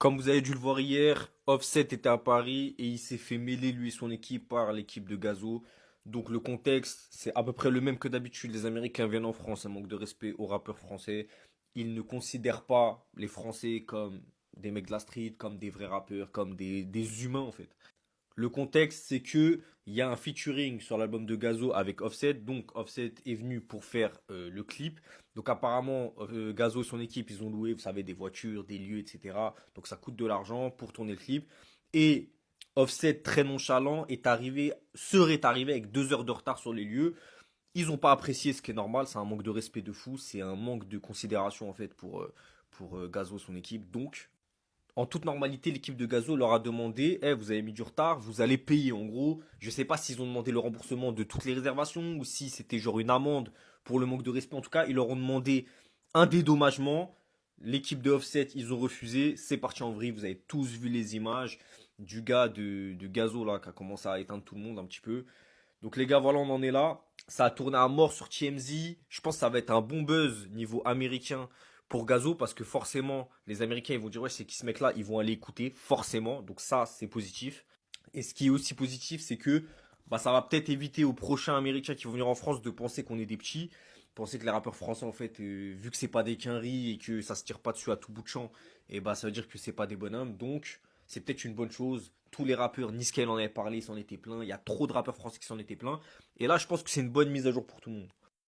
Comme vous avez dû le voir hier, Offset était à Paris et il s'est fait mêler lui et son équipe par l'équipe de Gazo. Donc le contexte, c'est à peu près le même que d'habitude. Les Américains viennent en France, un manque de respect aux rappeurs français. Ils ne considèrent pas les Français comme des mecs de la street, comme des vrais rappeurs, comme des humains en fait. Le contexte, c'est que il y a un featuring sur l'album de Gazo avec Offset. Donc Offset est venu pour faire le clip. Donc apparemment, Gazo et son équipe, ils ont loué, vous savez, des voitures, des lieux, etc. Donc ça coûte de l'argent pour tourner le clip. Et Offset, très nonchalant, serait arrivé avec 2 heures de retard sur les lieux. Ils n'ont pas apprécié, ce qui est normal. C'est un manque de respect de fou. C'est un manque de considération en fait pour Gazo et son équipe. Donc en toute normalité, l'équipe de Gazo leur a demandé, eh, vous avez mis du retard, vous allez payer. En gros, je ne sais pas s'ils ont demandé le remboursement de toutes les réservations ou si c'était genre une amende pour le manque de respect. En tout cas, ils leur ont demandé un dédommagement. L'équipe de Offset, ils ont refusé. C'est parti en vrille. Vous avez tous vu les images du gars de Gazo là, qui a commencé à éteindre tout le monde un petit peu. Donc les gars, voilà, on en est là. Ça a tourné à mort sur TMZ. Je pense que ça va être un bon buzz niveau américain pour Gazo parce que forcément, les Américains ils vont dire ouais, c'est qui ce mec-là? Ils vont aller écouter forcément. Donc ça, c'est positif. Et ce qui est aussi positif, c'est que bah, ça va peut-être éviter aux prochains Américains qui vont venir en France de penser qu'on est des petits, penser que les rappeurs français en fait, vu que c'est pas des quinries et que ça se tire pas dessus à tout bout de champ, et bah ça veut dire que c'est pas des bonhommes. Donc c'est peut-être une bonne chose. Tous les rappeurs, Niska en avait parlé, s'en était plein. Il y a trop de rappeurs français qui s'en étaient pleins. Et là, je pense que c'est une bonne mise à jour pour tout le monde.